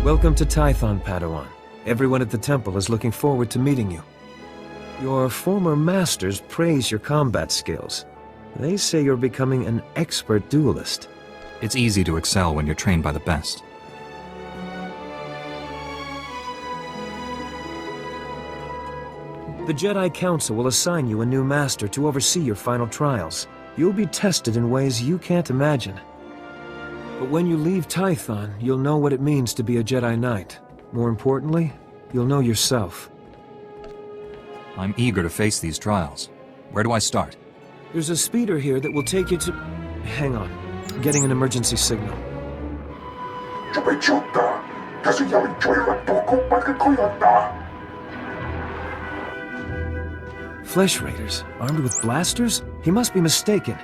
Welcome to Tython, Padawan. Everyone at the temple is looking forward to meeting you. Your former masters praise your combat skills. They say you're becoming an expert duelist. It's easy to excel when you're trained by the best. The Jedi Council will assign you a new master to oversee your final trials. You'll be tested in ways you can't imagine. But when you leave Tython, you'll know what it means to be a Jedi Knight. More importantly, you'll know yourself. I'm eager to face these trials. Where do I start? There's a speeder here that will take you to... Hang on. Getting an emergency signal. Flesh Raiders, armed with blasters? He must be mistaken.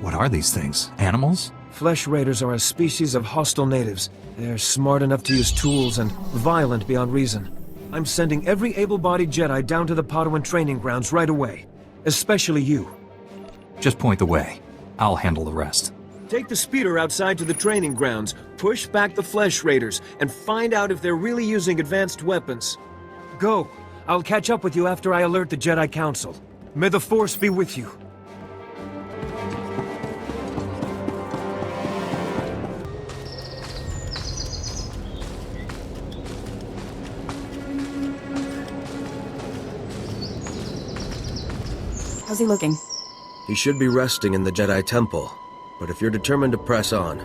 What are these things? Animals? Flesh Raiders are a species of hostile natives. They're smart enough to use tools and violent beyond reason. I'm sending every able-bodied Jedi down to the Padawan training grounds right away. Especially you. Just point the way. I'll handle the rest. Take the speeder outside to the training grounds, push back the Flesh Raiders, and find out if they're really using advanced weapons. Go. I'll catch up with you after I alert the Jedi Council. May the Force be with you. How's he looking? He should be resting in the Jedi Temple, but if you're determined to press on,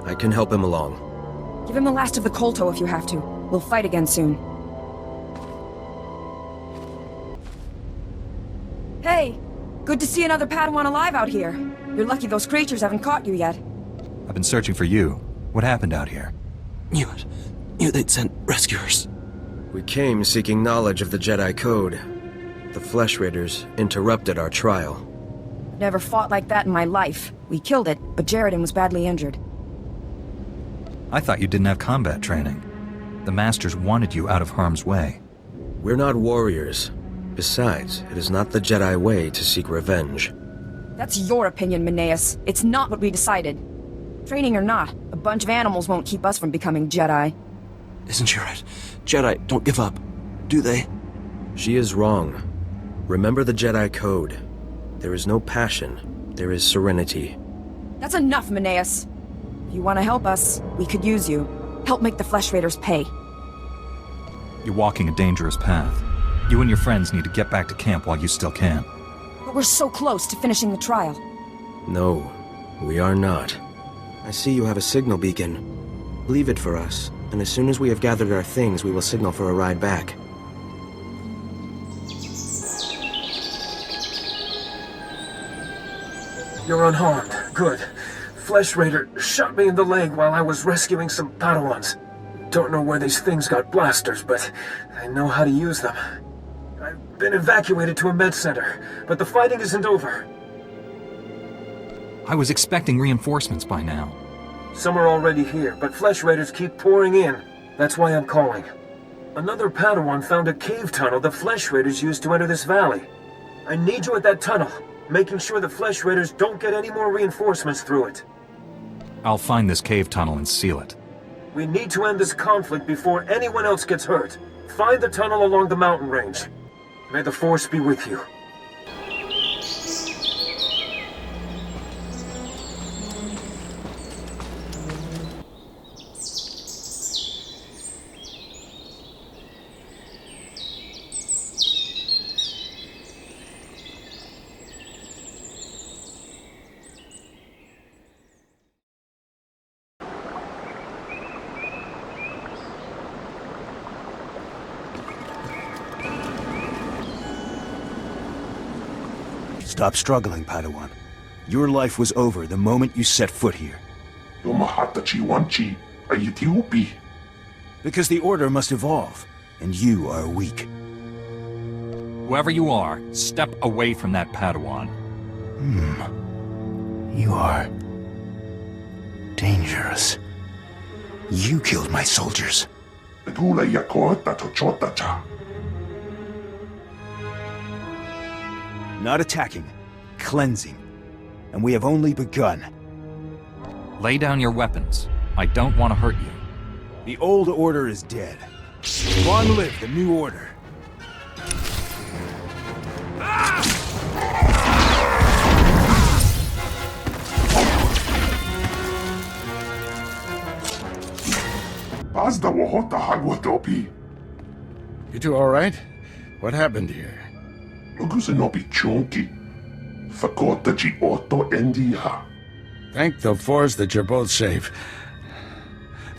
I can help him along. Give him the last of the Kolto if you have to. We'll fight again soon. Good to see another Padawan alive out here. You're lucky those creatures haven't caught you yet. I've been searching for you. What happened out here? Knew they'd sent rescuers. We came seeking knowledge of the Jedi Code. The Flesh Raiders interrupted our trial. Never fought like that in my life. We killed it, but Jaredin was badly injured. I thought you didn't have combat training. The Masters wanted you out of harm's way. We're not warriors. Besides, it is not the Jedi way to seek revenge. That's your opinion, Meneus. It's not what we decided. Training or not, a bunch of animals won't keep us from becoming Jedi. Isn't she right? Jedi don't give up, do they? She is wrong. Remember the Jedi Code. There is no passion. There is serenity. That's enough, Meneus. If you want to help us, we could use you. Help make the Flesh Raiders pay. You're walking a dangerous path. You and your friends need to get back to camp while you still can. But we're so close to finishing the trial. No, we are not. I see you have a signal beacon. Leave it for us, and as soon as we have gathered our things, we will signal for a ride back. You're unharmed. Good. Flesh Raider shot me in the leg while I was rescuing some Padawans. Don't know where these things got blasters, but I know how to use them. I've been evacuated to a med center, but the fighting isn't over. I was expecting reinforcements by now. Some are already here, but Flesh Raiders keep pouring in. That's why I'm calling. Another Padawan found a cave tunnel the Flesh Raiders used to enter this valley. I need you at that tunnel, making sure the Flesh Raiders don't get any more reinforcements through it. I'll find this cave tunnel and seal it. We need to end this conflict before anyone else gets hurt. Find the tunnel along the mountain range. May the Force be with you. Stop struggling, Padawan. Your life was over the moment you set foot here. Because the Order must evolve, and you are weak. Whoever you are, step away from that Padawan. You are... dangerous. You killed my soldiers. Not attacking, cleansing. And we have only begun. Lay down your weapons. I don't want to hurt you. The old order is dead. Long live the new order. You two all right? What happened here? Thank the Force that you're both safe.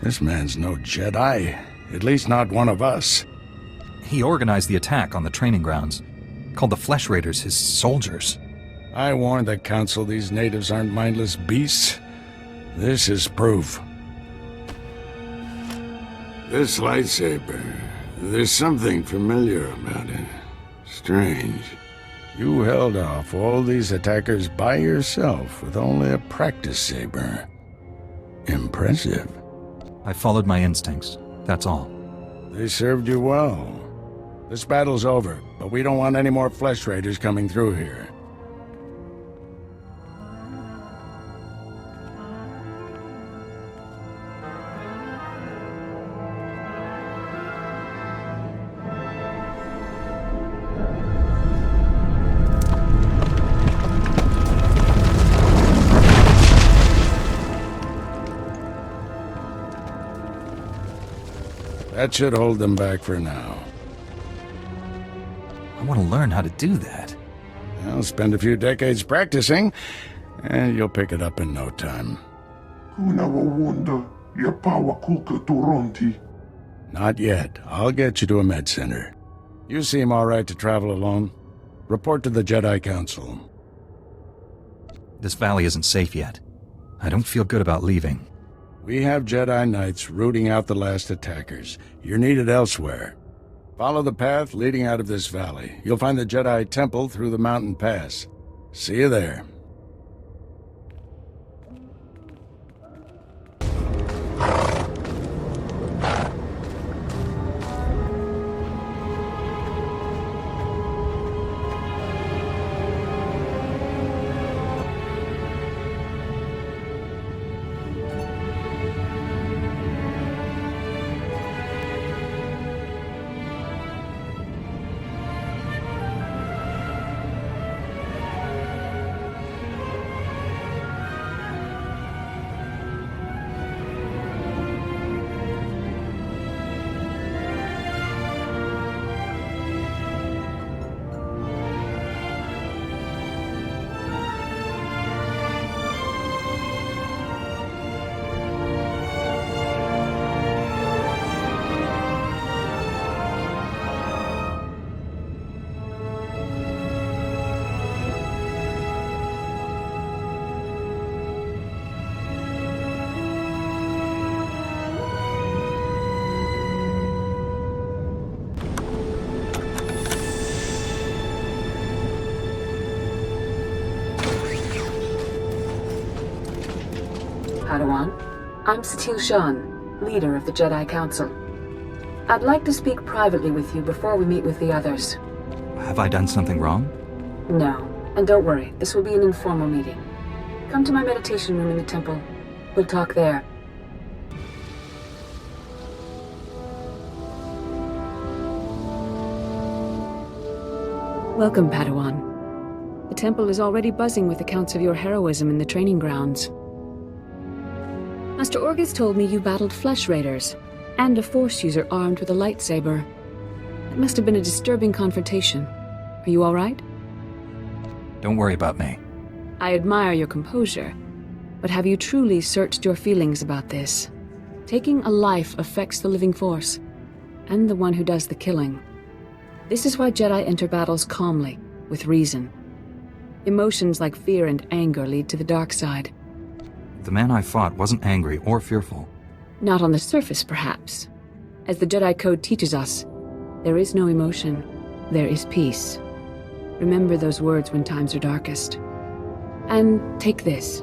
This man's no Jedi. At least not one of us. He organized the attack on the training grounds. Called the Flesh Raiders his soldiers. I warned the Council these natives aren't mindless beasts. This is proof. This lightsaber, there's something familiar about it. Strange. You held off all these attackers by yourself with only a practice saber. Impressive. I followed my instincts, that's all. They served you well. This battle's over, but we don't want any more Flesh Raiders coming through here. That should hold them back for now. I want to learn how to do that. I'll spend a few decades practicing, and you'll pick it up in no time. Not yet. I'll get you to a med center. You seem all right to travel alone. Report to the Jedi Council. This valley isn't safe yet. I don't feel good about leaving. We have Jedi Knights rooting out the last attackers. You're needed elsewhere. Follow the path leading out of this valley. You'll find the Jedi Temple through the mountain pass. See you there. Padawan. I'm Satele Shan, leader of the Jedi Council. I'd like to speak privately with you before we meet with the others. Have I done something wrong? No, and don't worry, this will be an informal meeting. Come to my meditation room in the temple. We'll talk there. Welcome, Padawan. The temple is already buzzing with accounts of your heroism in the training grounds. Master Orgus told me you battled flesh raiders, and a Force user armed with a lightsaber. It must have been a disturbing confrontation. Are you all right? Don't worry about me. I admire your composure, but have you truly searched your feelings about this? Taking a life affects the living Force, and the one who does the killing. This is why Jedi enter battles calmly, with reason. Emotions like fear and anger lead to the dark side. The man I fought wasn't angry or fearful. Not on the surface, perhaps. As the Jedi Code teaches us, there is no emotion, there is peace. Remember those words when times are darkest. And take this.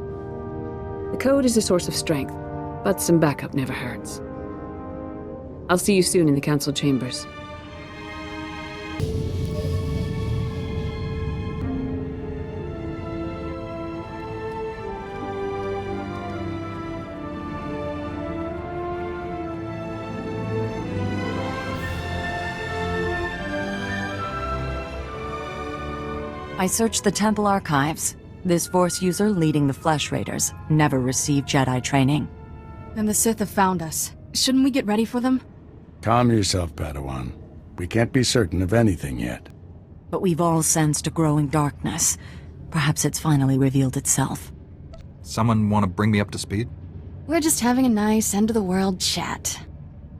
The Code is a source of strength, but some backup never hurts. I'll see you soon in the Council chambers. I searched the temple archives. This Force user leading the Flesh Raiders never received Jedi training. Then the Sith have found us. Shouldn't we get ready for them? Calm yourself, Padawan. We can't be certain of anything yet. But we've all sensed a growing darkness. Perhaps it's finally revealed itself. Someone want to bring me up to speed? We're just having a nice end-of-the-world chat.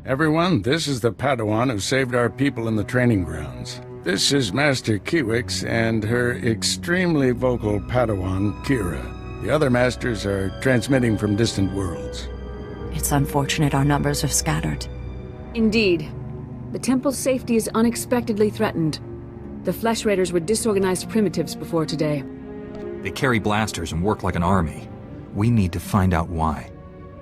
Everyone, this is the Padawan who saved our people in the training grounds. This is Master Kiwix and her extremely vocal Padawan, Kira. The other masters are transmitting from distant worlds. It's unfortunate our numbers are scattered. Indeed. The temple's safety is unexpectedly threatened. The Flesh Raiders were disorganized primitives before today. They carry blasters and work like an army. We need to find out why.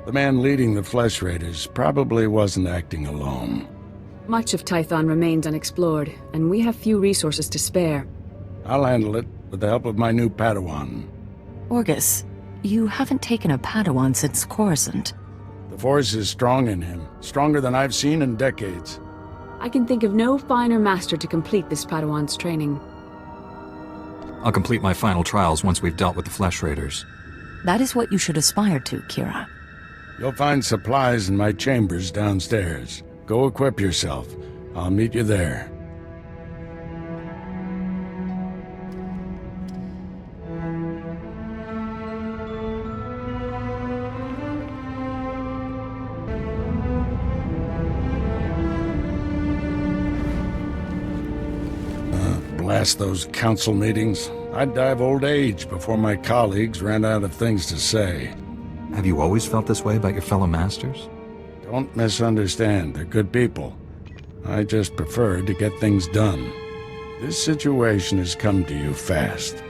The man leading the Flesh Raiders probably wasn't acting alone. Much of Tython remains unexplored, and we have few resources to spare. I'll handle it with the help of my new Padawan. Orgus, you haven't taken a Padawan since Coruscant. The Force is strong in him, stronger than I've seen in decades. I can think of no finer master to complete this Padawan's training. I'll complete my final trials once we've dealt with the Flesh Raiders. That is what you should aspire to, Kira. You'll find supplies in my chambers downstairs. Go equip yourself. I'll meet you there. Blast those council meetings. I'd die of old age before my colleagues ran out of things to say. Have you always felt this way about your fellow masters? Don't misunderstand, they're good people. I just prefer to get things done. This situation has come to you fast.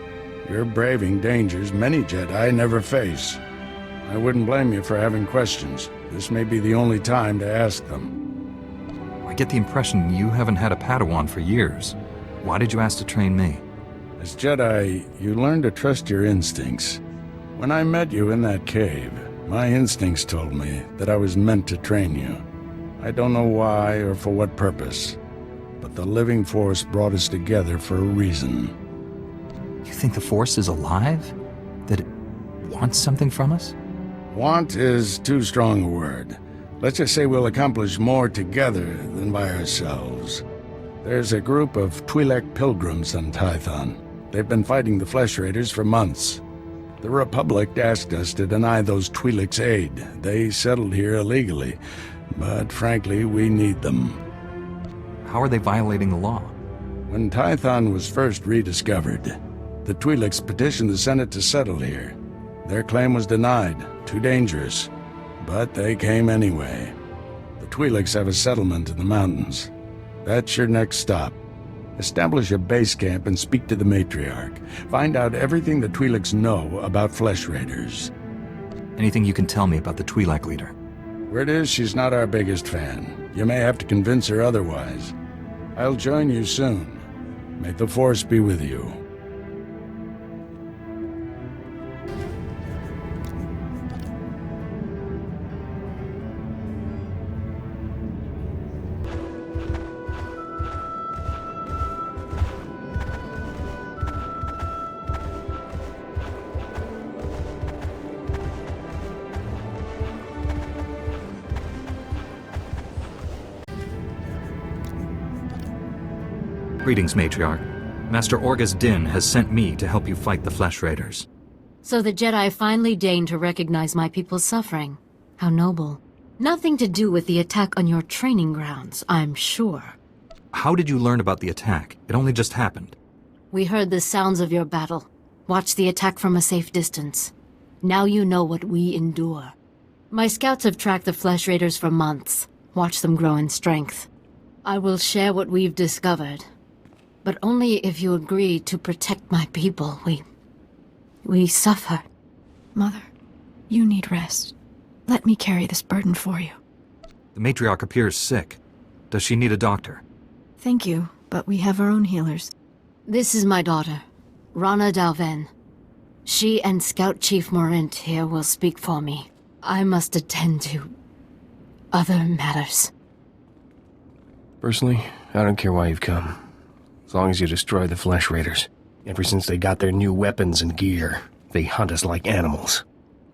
You're braving dangers many Jedi never face. I wouldn't blame you for having questions. This may be the only time to ask them. I get the impression you haven't had a Padawan for years. Why did you ask to train me? As Jedi, you learn to trust your instincts. When I met you in that cave, my instincts told me that I was meant to train you. I don't know why or for what purpose, but the living force brought us together for a reason. You think the Force is alive? That it wants something from us? Want is too strong a word. Let's just say we'll accomplish more together than by ourselves. There's a group of Twi'lek pilgrims on Tython. They've been fighting the Flesh Raiders for months. The Republic asked us to deny those Twi'leks aid. They settled here illegally, but frankly, we need them. How are they violating the law? When Tython was first rediscovered, the Twi'leks petitioned the Senate to settle here. Their claim was denied, too dangerous, but they came anyway. The Twi'leks have a settlement in the mountains. That's your next stop. Establish a base camp and speak to the Matriarch. Find out everything the Twi'leks know about Flesh Raiders. Anything you can tell me about the Twi'lek leader? Word is she's not our biggest fan. You may have to convince her otherwise. I'll join you soon. May the Force be with you. Greetings, Matriarch. Master Orgus Din has sent me to help you fight the Flesh Raiders. So the Jedi finally deigned to recognize my people's suffering. How noble. Nothing to do with the attack on your training grounds, I'm sure. How did you learn about the attack? It only just happened. We heard the sounds of your battle. Watched the attack from a safe distance. Now you know what we endure. My scouts have tracked the Flesh Raiders for months. Watched them grow in strength. I will share what we've discovered. But only if you agree to protect my people. We suffer. Mother, you need rest. Let me carry this burden for you. The Matriarch appears sick. Does she need a doctor? Thank you, but we have our own healers. This is my daughter, Rana Dalven. She and Scout Chief Morint here will speak for me. I must attend to other matters. Personally, I don't care why you've come. As long as you destroy the Flesh Raiders. Ever since they got their new weapons and gear, they hunt us like animals.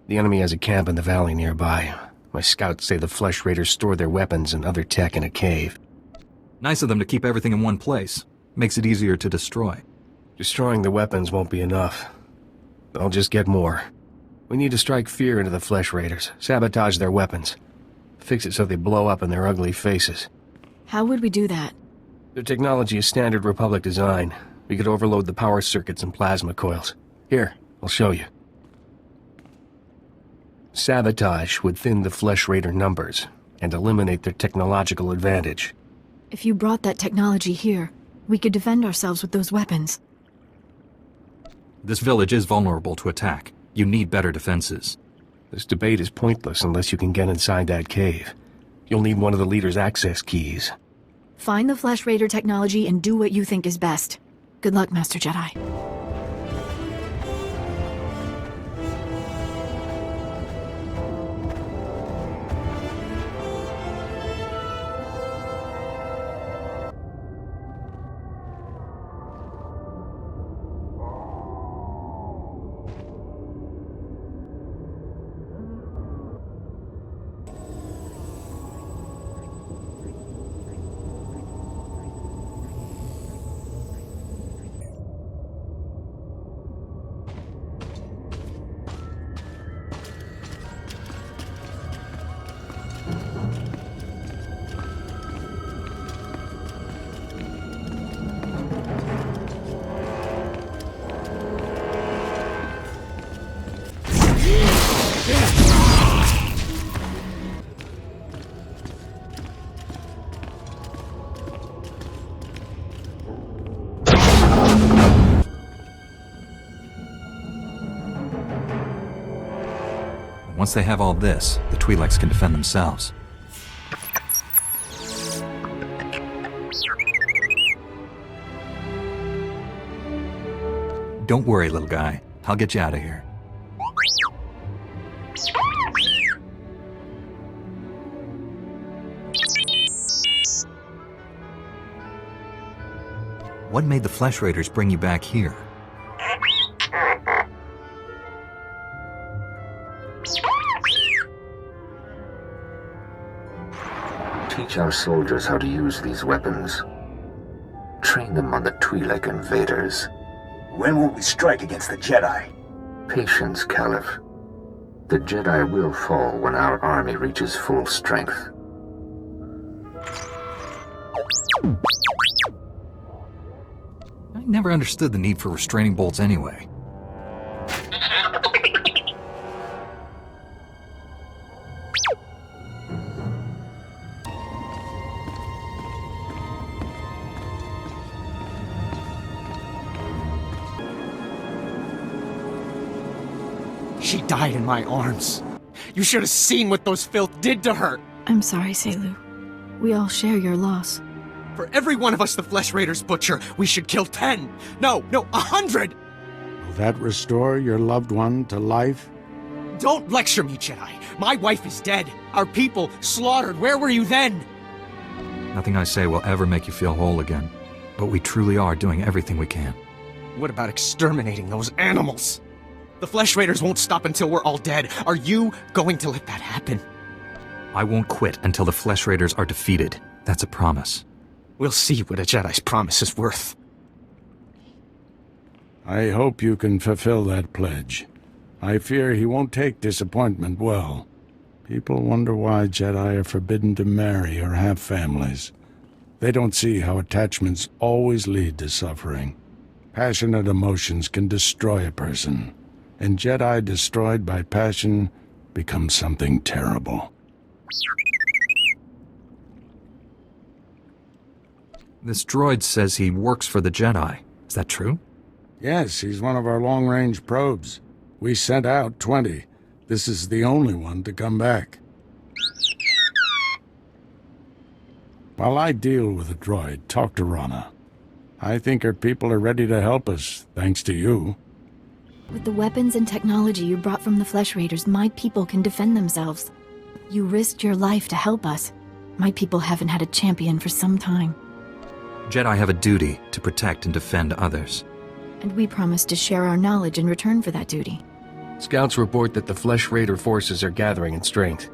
The enemy has a camp in the valley nearby. My scouts say the Flesh Raiders store their weapons and other tech in a cave. Nice of them to keep everything in one place. Makes it easier to destroy. Destroying the weapons won't be enough. They'll just get more. We need to strike fear into the Flesh Raiders, sabotage their weapons. Fix it so they blow up in their ugly faces. How would we do that? Their technology is standard Republic design. We could overload the power circuits and plasma coils. Here, I'll show you. Sabotage would thin the Flesh Raider numbers and eliminate their technological advantage. If you brought that technology here, we could defend ourselves with those weapons. This village is vulnerable to attack. You need better defenses. This debate is pointless unless you can get inside that cave. You'll need one of the leader's access keys. Find the Flesh Raider technology and do what you think is best. Good luck, Master Jedi. Once they have all this, the Twi'leks can defend themselves. Don't worry, little guy. I'll get you out of here. What made the Flesh Raiders bring you back here? Teach our soldiers how to use these weapons. Train them on the Twi'lek invaders. When will we strike against the Jedi? Patience, Callif. The Jedi will fall when our army reaches full strength. I never understood the need for restraining bolts anyway. She died in my arms. You should have seen what those filth did to her. I'm sorry, Selu. We all share your loss. For every one of us the Flesh Raiders butcher, we should kill 10. No, 100! Will that restore your loved one to life? Don't lecture me, Jedi. My wife is dead. Our people slaughtered. Where were you then? Nothing I say will ever make you feel whole again. But we truly are doing everything we can. What about exterminating those animals? The Flesh Raiders won't stop until we're all dead. Are you going to let that happen? I won't quit until the Flesh Raiders are defeated. That's a promise. We'll see what a Jedi's promise is worth. I hope you can fulfill that pledge. I fear he won't take disappointment well. People wonder why Jedi are forbidden to marry or have families. They don't see how attachments always lead to suffering. Passionate emotions can destroy a person, and Jedi destroyed by passion become something terrible. This droid says he works for the Jedi. Is that true? Yes, he's one of our long-range probes. We sent out 20. This is the only one to come back. While I deal with the droid, talk to Rana. I think her people are ready to help us, thanks to you. With the weapons and technology you brought from the Flesh Raiders, my people can defend themselves. You risked your life to help us. My people haven't had a champion for some time. Jedi have a duty to protect and defend others. And we promised to share our knowledge in return for that duty. Scouts report that the Flesh Raider forces are gathering in strength.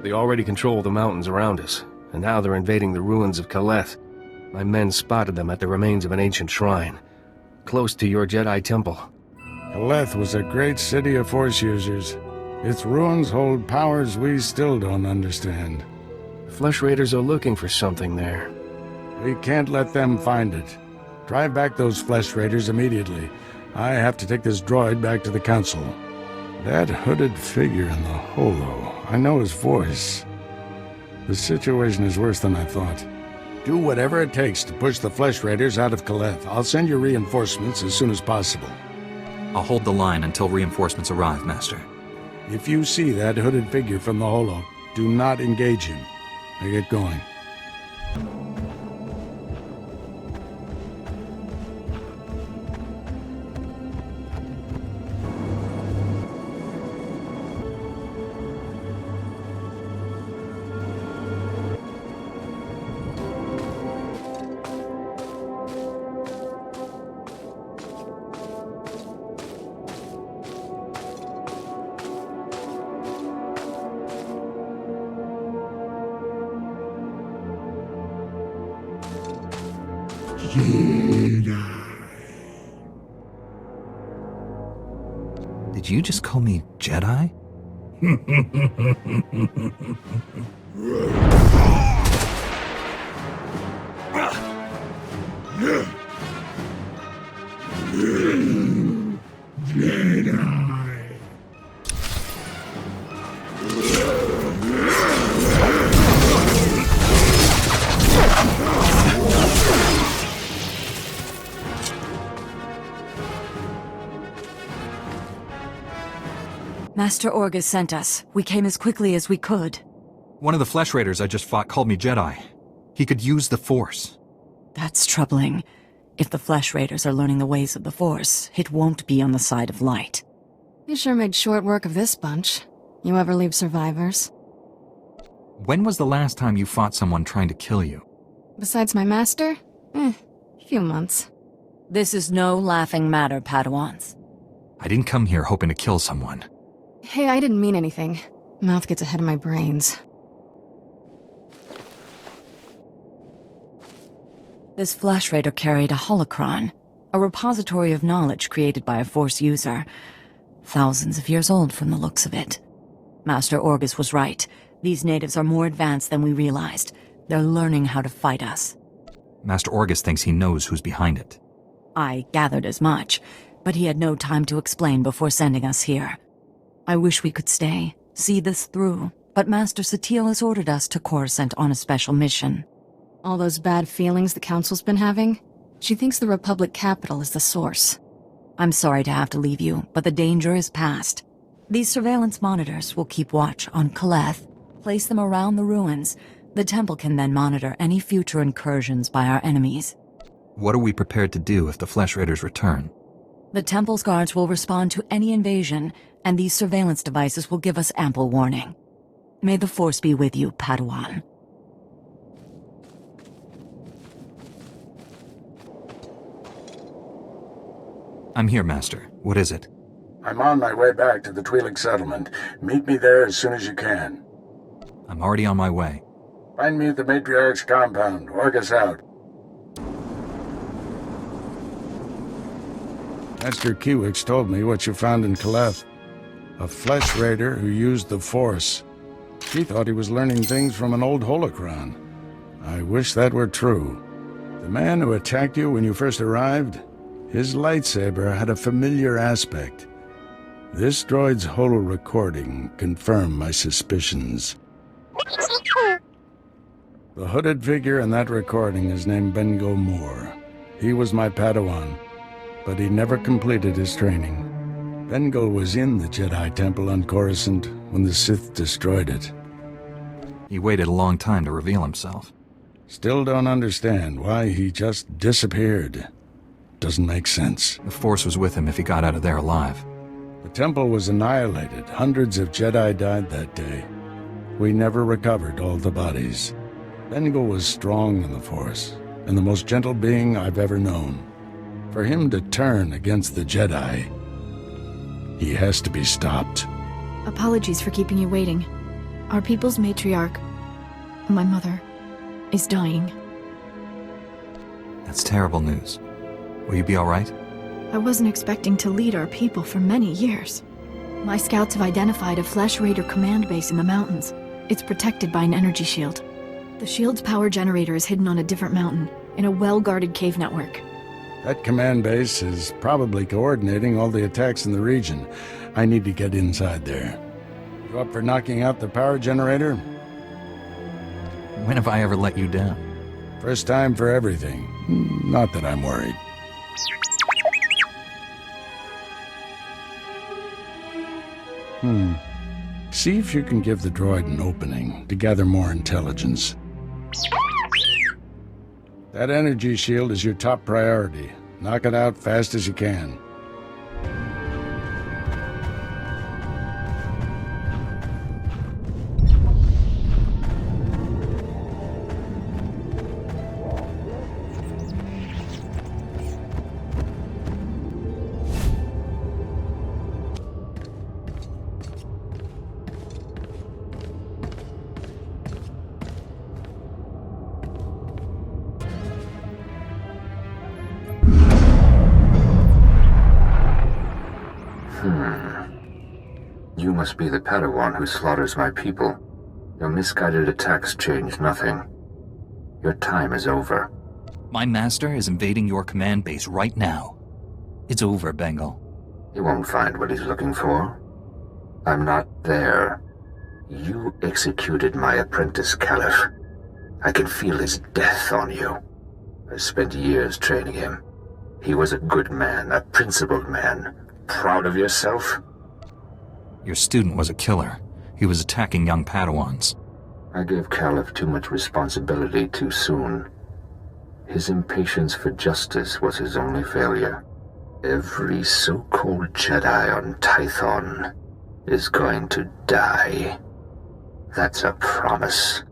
They already control the mountains around us, and now they're invading the ruins of Kaleth. My men spotted them at the remains of an ancient shrine, close to your Jedi Temple. Kaleth was a great city of Force users. Its ruins hold powers we still don't understand. The Flesh Raiders are looking for something there. We can't let them find it. Drive back those Flesh Raiders immediately. I have to take this droid back to the Council. That hooded figure in the holo, I know his voice. The situation is worse than I thought. Do whatever it takes to push the Flesh Raiders out of Kaleth. I'll send you reinforcements as soon as possible. I'll hold the line until reinforcements arrive, Master. If you see that hooded figure from the holo, do not engage him. Now get going. Did you just call me Jedi? Master Orgus sent us. We came as quickly as we could. One of the Flesh Raiders I just fought called me Jedi. He could use the Force. That's troubling. If the Flesh Raiders are learning the ways of the Force, it won't be on the side of light. You sure made short work of this bunch. You ever leave survivors? When was the last time you fought someone trying to kill you? Besides my master? Few months. This is no laughing matter, Padawans. I didn't come here hoping to kill someone. Hey, I didn't mean anything. Mouth gets ahead of my brains. This Flesh Raider carried a holocron, a repository of knowledge created by a Force user. Thousands of years old from the looks of it. Master Orgus was right. These natives are more advanced than we realized. They're learning how to fight us. Master Orgus thinks he knows who's behind it. I gathered as much, but he had no time to explain before sending us here. I wish we could stay, see this through, but Master Satele has ordered us to Coruscant on a special mission. All those bad feelings the Council's been having? She thinks the Republic capital is the source. I'm sorry to have to leave you, but the danger is past. These surveillance monitors will keep watch on Kaleth, place them around the ruins. The temple can then monitor any future incursions by our enemies. What are we prepared to do if the Flesh Raiders return? The temple's guards will respond to any invasion, and these surveillance devices will give us ample warning. May the Force be with you, Padawan. I'm here, Master. What is it? I'm on my way back to the Twi'lek settlement. Meet me there as soon as you can. I'm already on my way. Find me at the Matriarch's compound. Orgus out. Master Kiwix told me what you found in Caleth. A Flesh Raider who used the Force. She thought he was learning things from an old holocron. I wish that were true. The man who attacked you when you first arrived, his lightsaber had a familiar aspect. This droid's holo recording confirmed my suspicions. The hooded figure in that recording is named Bengal Morr. He was my Padawan, but he never completed his training. Bengal was in the Jedi Temple on Coruscant when the Sith destroyed it. He waited a long time to reveal himself. Still don't understand why he just disappeared. Doesn't make sense. The Force was with him if he got out of there alive. The temple was annihilated. Hundreds of Jedi died that day. We never recovered all the bodies. Bengal was strong in the Force, and the most gentle being I've ever known. For him to turn against the Jedi, he has to be stopped. Apologies for keeping you waiting. Our people's matriarch, my mother, is dying. That's terrible news. Will you be all right? I wasn't expecting to lead our people for many years. My scouts have identified a Flesh Raider command base in the mountains. It's protected by an energy shield. The shield's power generator is hidden on a different mountain, in a well-guarded cave network. That command base is probably coordinating all the attacks in the region. I need to get inside there. You up for knocking out the power generator? When have I ever let you down? First time for everything. Not that I'm worried. See if you can give the droid an opening to gather more intelligence. That energy shield is your top priority. Knock it out fast as you can. You must be the Padawan who slaughters my people. Your misguided attacks change nothing. Your time is over. My master is invading your command base right now. It's over, Bengal. He won't find what he's looking for. I'm not there. You executed my apprentice, Callif. I can feel his death on you. I spent years training him. He was a good man, a principled man. Proud of yourself? Your student was a killer. He was attacking young Padawans. I gave Callif too much responsibility too soon. His impatience for justice was his only failure. Every so-called Jedi on Tython is going to die. That's a promise.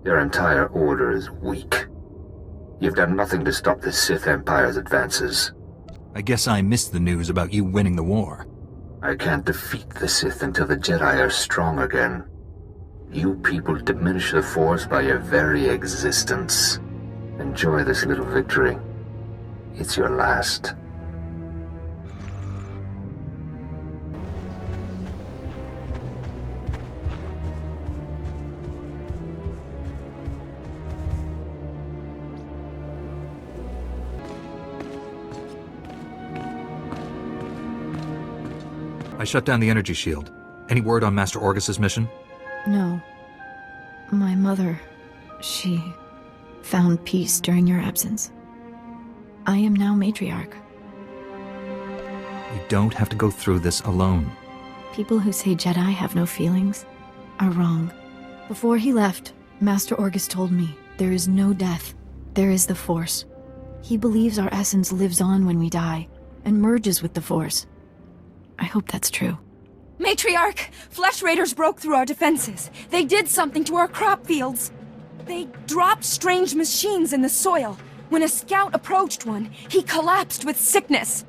Your entire order is weak. You've done nothing to stop the Sith Empire's advances. I guess I missed the news about you winning the war. I can't defeat the Sith until the Jedi are strong again. You people diminish the Force by your very existence. Enjoy this little victory. It's your last. I shut down the energy shield. Any word on Master Orgus's mission? No. My mother, she found peace during your absence. I am now Matriarch. You don't have to go through this alone. People who say Jedi have no feelings are wrong. Before he left, Master Orgus told me there is no death, there is the Force. He believes our essence lives on when we die, and merges with the Force. I hope that's true. Matriarch! Flesh Raiders broke through our defenses. They did something to our crop fields. They dropped strange machines in the soil. When a scout approached one, he collapsed with sickness.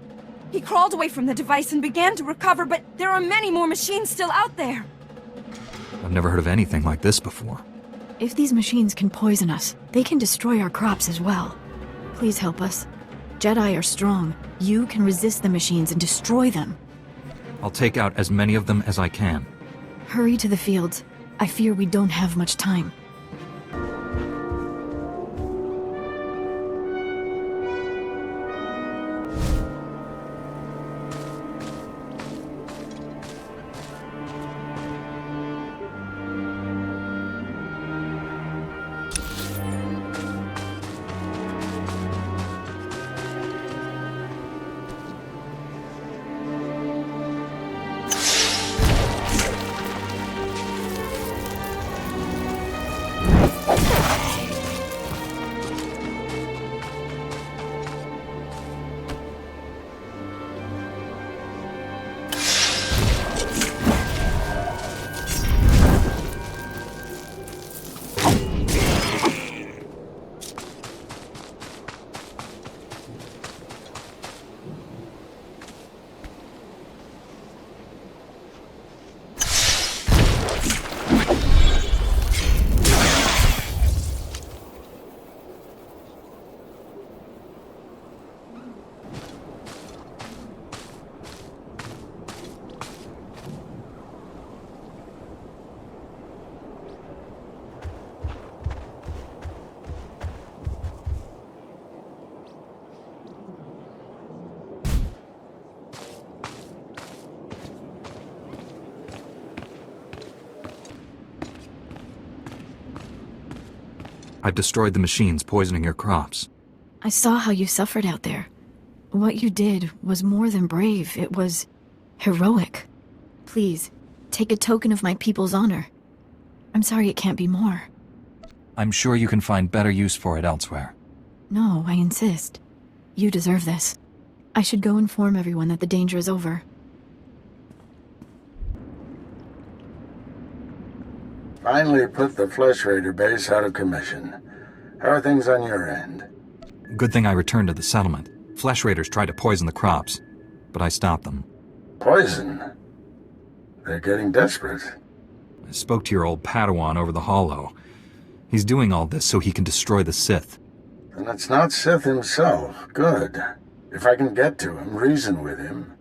He crawled away from the device and began to recover, but there are many more machines still out there. I've never heard of anything like this before. If these machines can poison us, they can destroy our crops as well. Please help us. Jedi are strong. You can resist the machines and destroy them. I'll take out as many of them as I can. Hurry to the fields. I fear we don't have much time. I've destroyed the machines poisoning your crops. I saw how you suffered out there. What you did was more than brave. It was heroic. Please, take a token of my people's honor. I'm sorry it can't be more. I'm sure you can find better use for it elsewhere. No, I insist. You deserve this. I should go inform everyone that the danger is over. Finally put the Flesh Raider base out of commission. How are things on your end? Good thing I returned to the settlement. Flesh Raiders tried to poison the crops, but I stopped them. Poison? They're getting desperate. I spoke to your old Padawan over the hollow. He's doing all this so he can destroy the Sith. And it's not Sith himself. Good. If I can get to him, reason with him.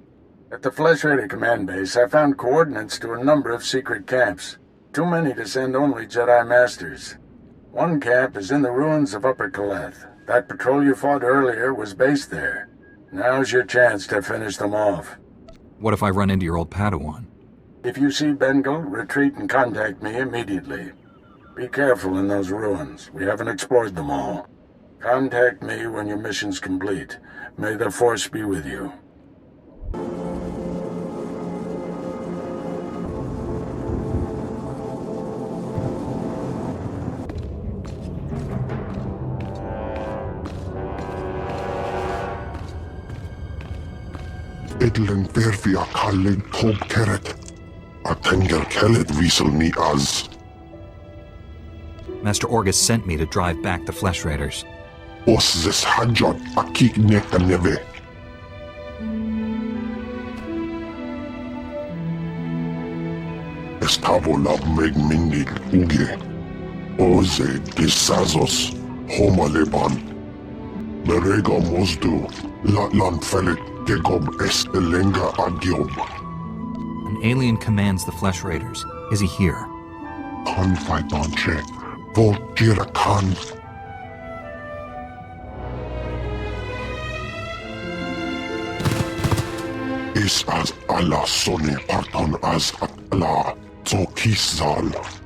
At the Flesh Raider command base, I found coordinates to a number of secret camps. Too many to send only Jedi Masters. One camp is in the ruins of Upper Kaleth. That patrol you fought earlier was based there. Now's your chance to finish them off. What if I run into your old Padawan? If you see Bengal, retreat and contact me immediately. Be careful in those ruins. We haven't explored them all. Contact me when your mission's complete. May the Force be with you. Edlen Vervia Kalling Tob Keret. Atenger Kaleth Wiesel me as. Master Orgus sent me to drive back the Flesh Raiders. Os zes Hajjot Akik Neka Neve. Estavo lab meg mindig uge. Oze disazos homaleban. Merega mosdu latlan felit gegob estelenga agiob. An alien commands the Flesh Raiders. Is he here? Confidonche, Volt Jira Khan. Is as Allah Sone Parton as Allah Zokizal.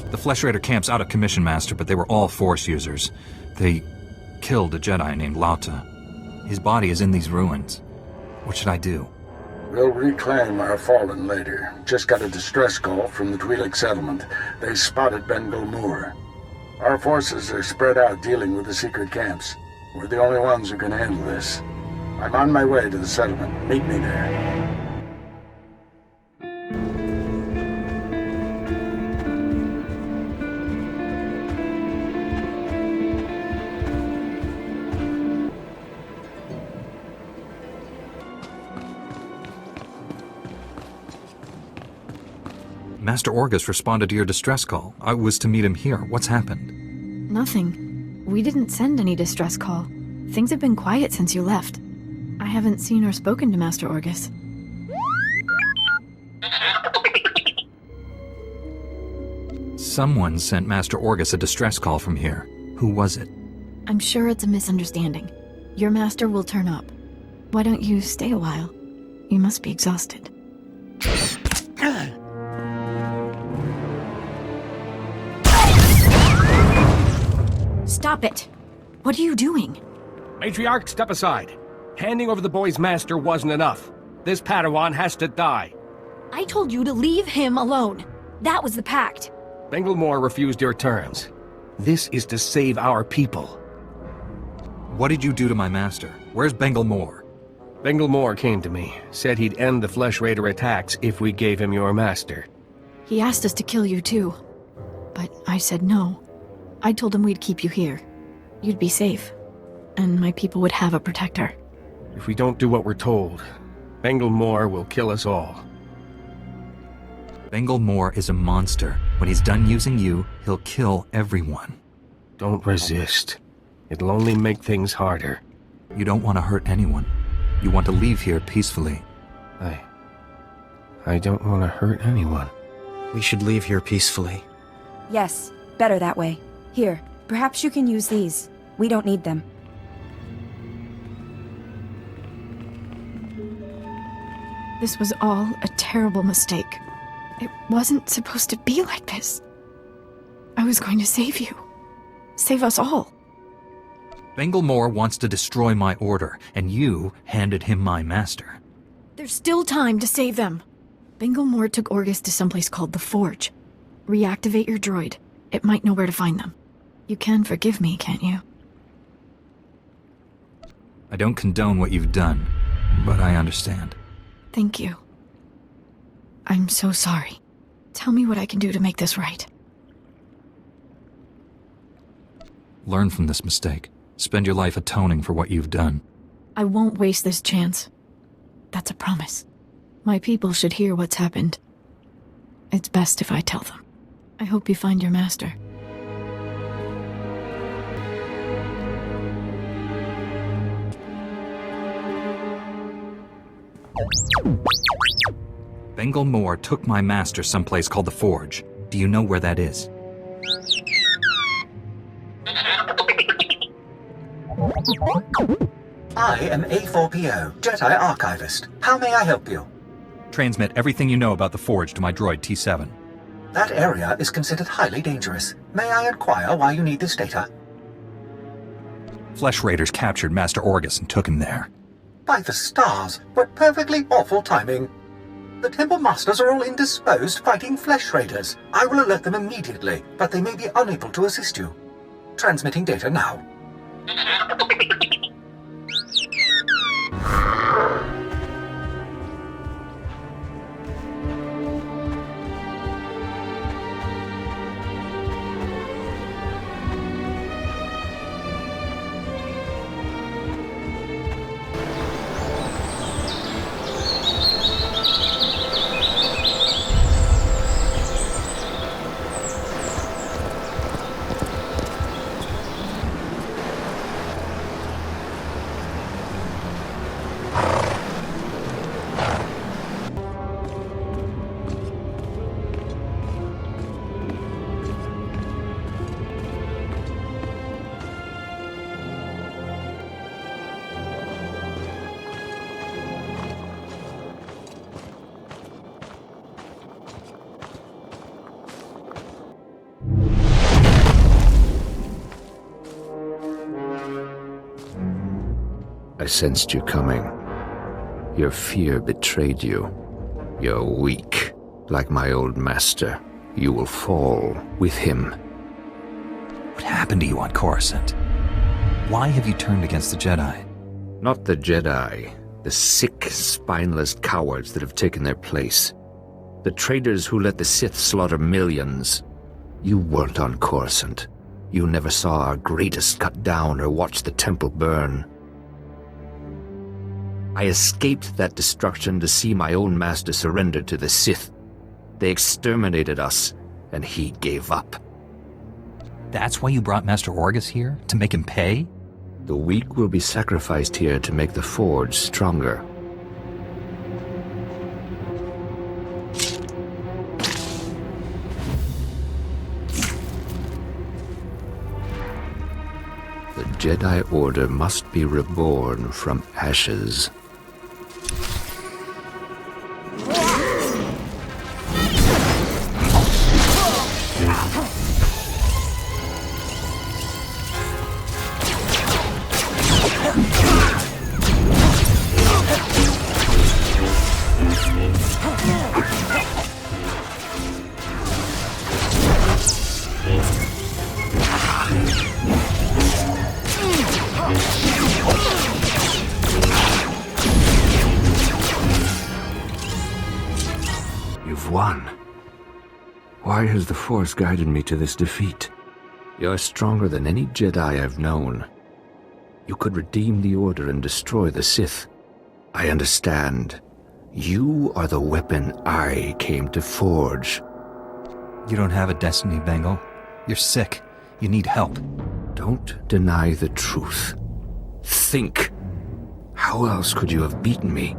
The Flesh Raider camp's out of commission, Master, but they were all Force users. They killed a Jedi named Lauta. His body is in these ruins. What should I do? We'll reclaim our fallen later. Just got a distress call from the Twi'lek settlement. They spotted Bengal Morr. Our forces are spread out dealing with the secret camps. We're the only ones who can handle this. I'm on my way to the settlement. Meet me there. Master Orgus responded to your distress call. I was to meet him here. What's happened? Nothing. We didn't send any distress call. Things have been quiet since you left. I haven't seen or spoken to Master Orgus. Someone sent Master Orgus a distress call from here. Who was it? I'm sure it's a misunderstanding. Your master will turn up. Why don't you stay a while? You must be exhausted. Stop it! What are you doing? Matriarch, step aside. Handing over the boy's master wasn't enough. This Padawan has to die. I told you to leave him alone. That was the pact. Bengal Morr refused your terms. This is to save our people. What did you do to my master? Where's Bengal Morr? Bengal Morr came to me, said he'd end the Flesh Raider attacks if we gave him your master. He asked us to kill you too. But I said no. I told him we'd keep you here. You'd be safe. And my people would have a protector. If we don't do what we're told, Bengal Morr will kill us all. Bengal Morr is a monster. When he's done using you, he'll kill everyone. Don't resist. It'll only make things harder. You don't want to hurt anyone. You want to leave here peacefully. I don't want to hurt anyone. We should leave here peacefully. Yes, better that way. Here, perhaps you can use these. We don't need them. This was all a terrible mistake. It wasn't supposed to be like this. I was going to save you. Save us all. Bengal Morr wants to destroy my order, and you handed him my master. There's still time to save them. Bengal Morr took Orgus to someplace called the Forge. Reactivate your droid. It might know where to find them. You can forgive me, can't you? I don't condone what you've done, but I understand. Thank you. I'm so sorry. Tell me what I can do to make this right. Learn from this mistake. Spend your life atoning for what you've done. I won't waste this chance. That's a promise. My people should hear what's happened. It's best if I tell them. I hope you find your master. Bengal Morr took my master someplace called the Forge. Do you know where that is? I am A4PO, Jedi Archivist. How may I help you? Transmit everything you know about the Forge to my droid T7. That area is considered highly dangerous. May I inquire why you need this data? Flesh Raiders captured Master Orgus and took him there. By the stars, what perfectly awful timing. The Temple Masters are all indisposed fighting Flesh Raiders. I will alert them immediately, but they may be unable to assist you. Transmitting data now. I sensed you coming. Your fear betrayed you. You're weak, like my old master. You will fall with him. What happened to you on Coruscant? Why have you turned against the Jedi? Not the Jedi. The sick, spineless cowards that have taken their place. The traitors who let the Sith slaughter millions. You weren't on Coruscant. You never saw our greatest cut down or watched the temple burn. I escaped that destruction to see my own master surrender to the Sith. They exterminated us, and he gave up. That's why you brought Master Orgus here? To make him pay? The weak will be sacrificed here to make the Forge stronger. The Jedi Order must be reborn from ashes. You've won. Why has the Force guided me to this defeat? You're stronger than any Jedi I've known. You could redeem the Order and destroy the Sith. I understand. You are the weapon I came to forge. You don't have a destiny, Bengal. You're sick. You need help. Don't deny the truth. Think. How else could you have beaten me?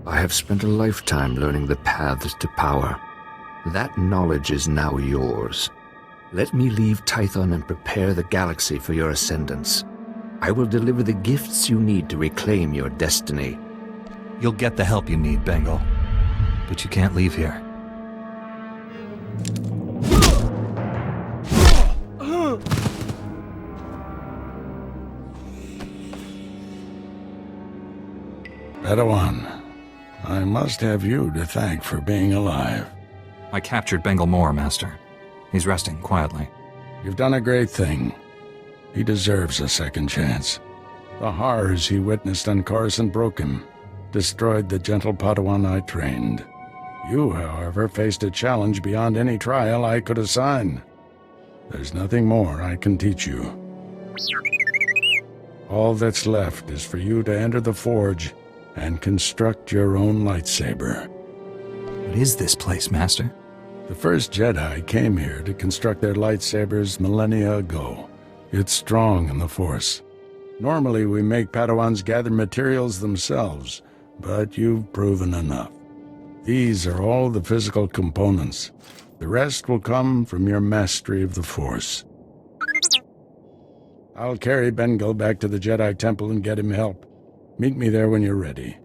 I have spent a lifetime learning the paths to power. That knowledge is now yours. Let me leave Tython and prepare the galaxy for your ascendance. I will deliver the gifts you need to reclaim your destiny. You'll get the help you need, Bengal. But you can't leave here. Padawan, I I must have you to thank for being alive. I captured Bengal Morr, Master. He's resting quietly. You've done a great thing. He deserves a second chance. The horrors he witnessed on Coruscant broke him, destroyed the gentle Padawan I trained. You, however, faced a challenge beyond any trial I could assign. There's nothing more I can teach you. All that's left is for you to enter the Forge and construct your own lightsaber. What is this place, Master? The first Jedi came here to construct their lightsabers millennia ago. It's strong in the Force. Normally we make Padawans gather materials themselves, but you've proven enough. These are all the physical components. The rest will come from your mastery of the Force. I'll carry Bengal back to the Jedi Temple and get him help. Meet me there when you're ready.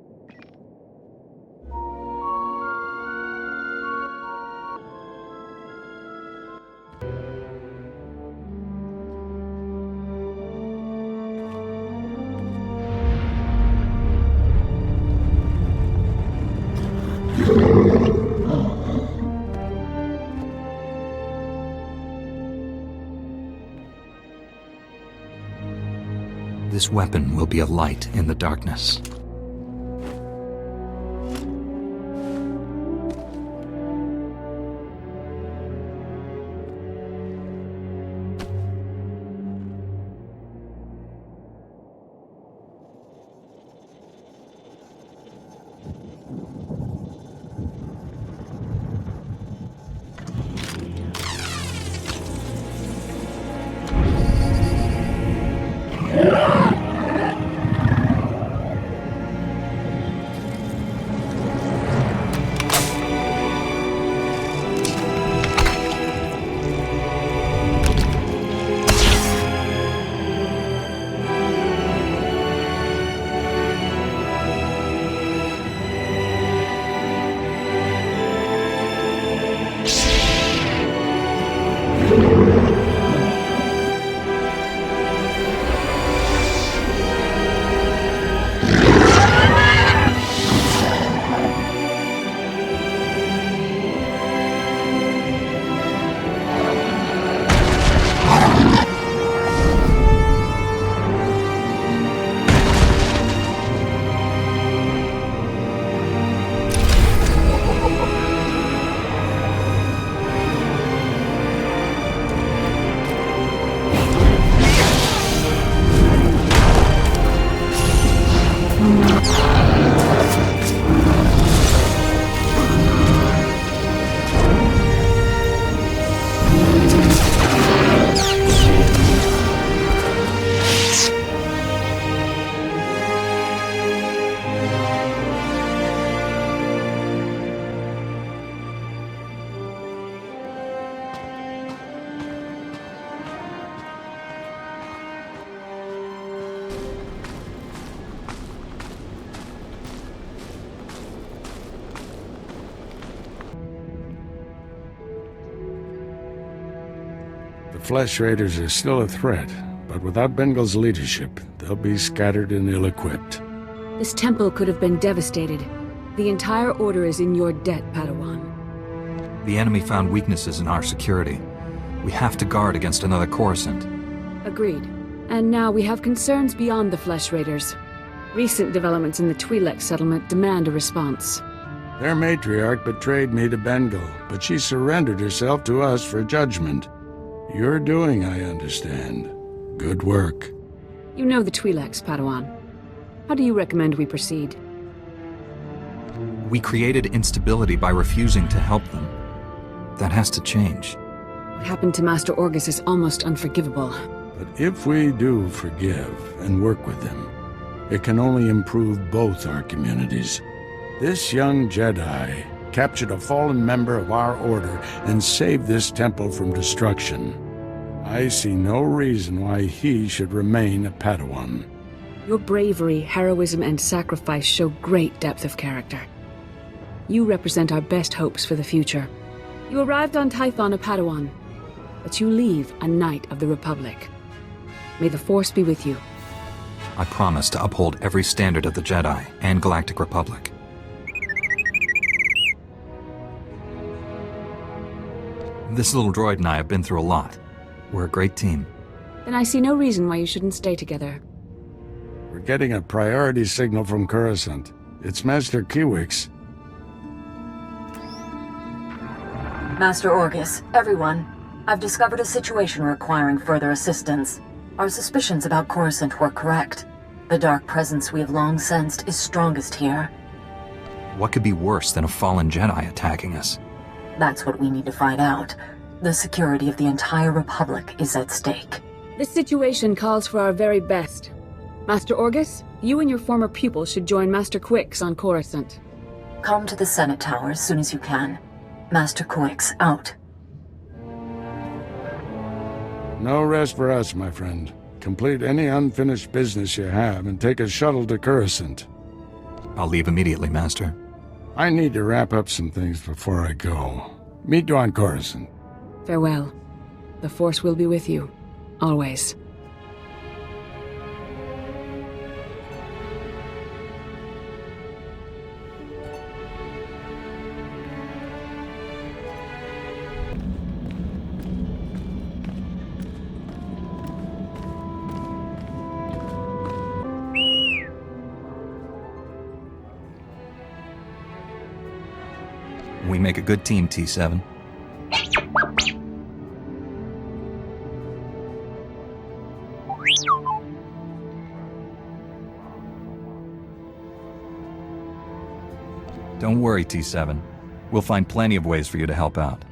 This weapon will be a light in the darkness. The Flesh Raiders are still a threat, but without Bengal's leadership, they'll be scattered and ill-equipped. This temple could have been devastated. The entire order is in your debt, Padawan. The enemy found weaknesses in our security. We have to guard against another Coruscant. Agreed. And now we have concerns beyond the Flesh Raiders. Recent developments in the Twi'lek settlement demand a response. Their matriarch betrayed me to Bengal, but she surrendered herself to us for judgment. You're doing, I understand. Good work. You know the Twi'leks, Padawan. How do you recommend we proceed? We created instability by refusing to help them. That has to change. What happened to Master Orgus is almost unforgivable. But if we do forgive and work with them, it can only improve both our communities. This young Jedi captured a fallen member of our order and saved this temple from destruction. I see no reason why he should remain a Padawan. Your bravery, heroism, and sacrifice show great depth of character. You represent our best hopes for the future. You arrived on Tython a Padawan, but you leave a Knight of the Republic. May the Force be with you. I promise to uphold every standard of the Jedi and Galactic Republic. This little droid and I have been through a lot. We're a great team. Then I see no reason why you shouldn't stay together. We're getting a priority signal from Coruscant. It's Master Kiwix. Master Orgus, everyone. I've discovered a situation requiring further assistance. Our suspicions about Coruscant were correct. The dark presence we have long sensed is strongest here. What could be worse than a fallen Jedi attacking us? That's what we need to find out. The security of the entire Republic is at stake. This situation calls for our very best. Master Orgus, you and your former pupil should join Master Kiwix on Coruscant. Come to the Senate Tower as soon as you can. Master Kiwix, out. No rest for us, my friend. Complete any unfinished business you have and take a shuttle to Coruscant. I'll leave immediately, Master. I need to wrap up some things before I go. Meet you on Coruscant. Farewell. The Force will be with you. Always. We make a good team, T7. Don't worry, T7. We'll find plenty of ways for you to help out.